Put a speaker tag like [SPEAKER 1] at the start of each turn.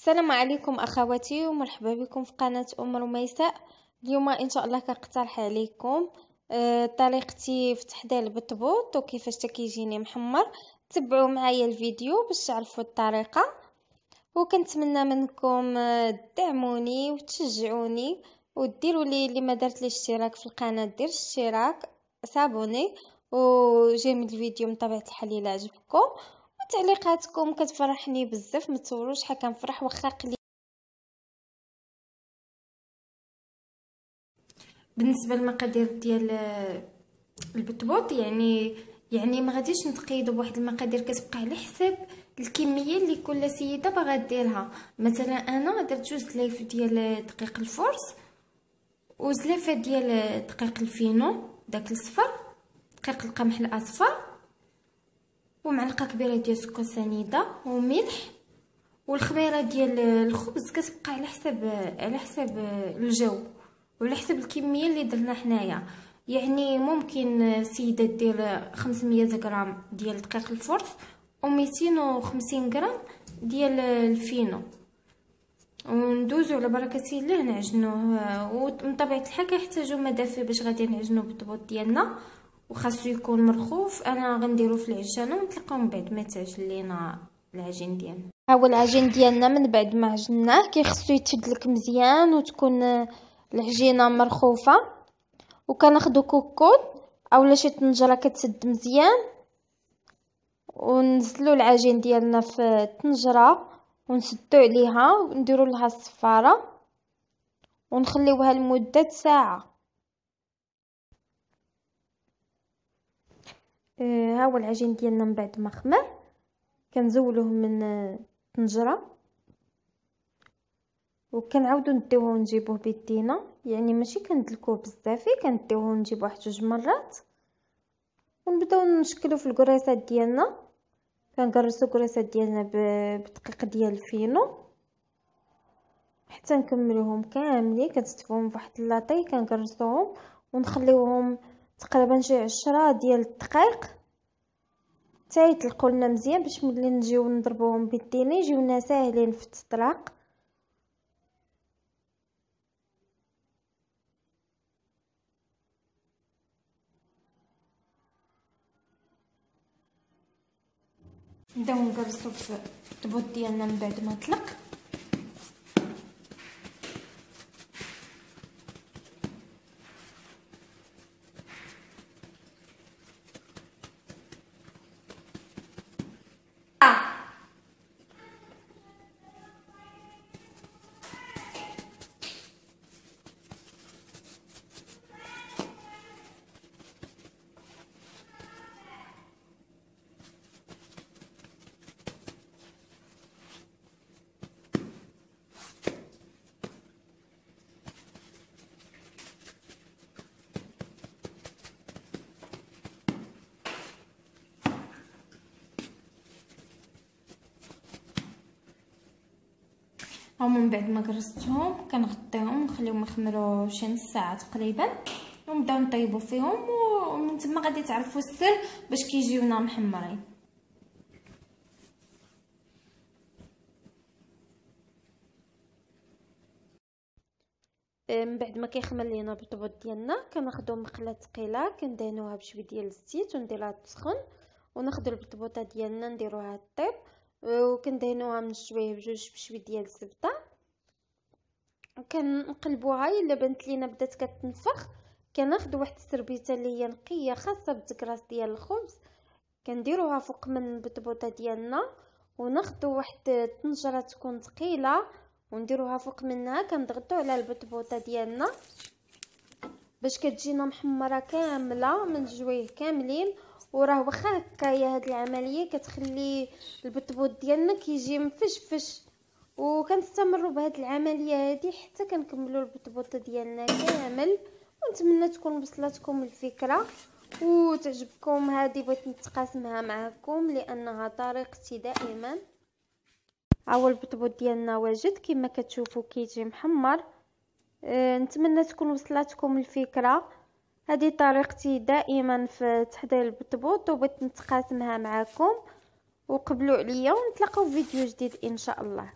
[SPEAKER 1] السلام عليكم اخواتي ومرحبا بكم في قناه رميساء. اليوم ان شاء الله كنقترح عليكم طريقتي في تحضير البطبوط وكيفاش كيجيني محمر. تبعوا معايا الفيديو باش تعرفوا الطريقه، وكنتمنى منكم تدعموني وتشجعوني وديروا لي اللي ما درت لي اشتراك في القناه دير اشتراك صابوني وجيم الفيديو من طبيعه الحال الى عجبكم، وتعليقاتكم كتفرحني بزاف. ما تصوروش شحال كنفرح واخا قليل. بالنسبه للمقادير ديال البطبوط يعني ما غاديش نتقيدوا بواحد المقادير، كتبقى على حساب الكميه اللي كل سيده باغا ديرها. مثلا انا درت 2 سلايف ديال دقيق الفورس وزلافه ديال دقيق الفينو داك الصفر، دقيق القمح الاصفر، ومعلقه كبيره ديال سكر سنيده وملح، والخميره ديال الخبز كتبقى على حساب الجو وعلى حسب الكميه اللي درنا حنايا. يعني ممكن سيده دير 500 غرام ديال دقيق الفرث و250 غرام ديال الفينو، وندوزو على بركه الله نعجنوه. ومن طبيعه الحال كيحتاجوا ما دافي باش غادي نعجنوا بالطبوط ديالنا، وخاصو يكون مرخوف. انا غنديرو في العجانه ونتلاقاو من بعد ما تعجن لينا العجين ديالنا. ها هو العجين ديالنا من بعد ما عجناه كيخصو يتشدلك مزيان وتكون العجينه مرخوفه. وكناخدو كوكوط اولا شي طنجره كتسد مزيان ونزلو العجين ديالنا في الطنجره ونسدو عليها ونديرو لها الصفاره ونخليوها لمده ساعه. ها هو العجين ديالنا من بعد ما خمر كنزولوه من الطنجره وكنعاودو نديوه ونجيبوه بيدينا، يعني ماشي كندلكوه بزاف، كنديوه ونجيب واحد 2 مرات ونبداو نشكلو في الكريسات ديالنا. كنقرصو الكريسات ديالنا بدقيق ديال الفينو حتى نكملوهم كاملين. كنستفوهم فواحد لاطاي كنقرصوهم ونخليوهم تقريبا شي 10 ديال الدقائق حتى يطلقوا لنا مزيان، باش ملي نجيو نضربوهم بيدينا يجيونا ساهلين في التطراق. نبداو نقرصو في الطبوط ديالنا من بعد ما طلق. ومن بعد ما قرصتهم كنغطيهم ونخليهم يخمروا شي نص ساعه تقريبا، ونبداو نطيبوا فيهم، ومن تما غادي تعرفوا السر باش كيجيونا محمرين. من بعد ما كيخمر لينا البطبوط ديالنا كناخذوا مقله ثقيله كندهنوها بشويه ديال الزيت ونديرها تسخن، وناخذوا البطبوطه ديالنا نديروها طيب وكندهنوها من شويه بجوج بشويه ديال الزبده، وكنقلبوها الا بانت لينا بدات كتنفخ. كناخذ واحد السربيته اللي هي نقيه خاصه بالتكراس ديال الخبز كنديروها فوق من البطبوطه ديالنا، وناخذوا واحد الطنجره تكون ثقيله ونديروها فوق منها كنضغطوا على البطبوطه ديالنا باش كتجينا محمره كامله من جويه كاملين. وراه واخا هكايا هاد العمليه كتخلي البطبوط ديالنا كيجي مفشفش، وكنستمروا بهاد العمليه هذه حتى كنكملوا البطبوطه ديالنا كامل. ونتمنى تكون وصلتكم الفكره وتعجبكم. هذه بغيت نتقاسمها معكم لانها طريقتي دائما. هاو البطبوط ديالنا واجد كما كتشوفوا كيجي محمر. نتمنى تكون وصلتكم الفكره. هذه طريقتي دائما في تحضير البطبوط وبغيت نتقاسمها معكم، وقبلوا عليا ونتلاقاو في فيديو جديد ان شاء الله.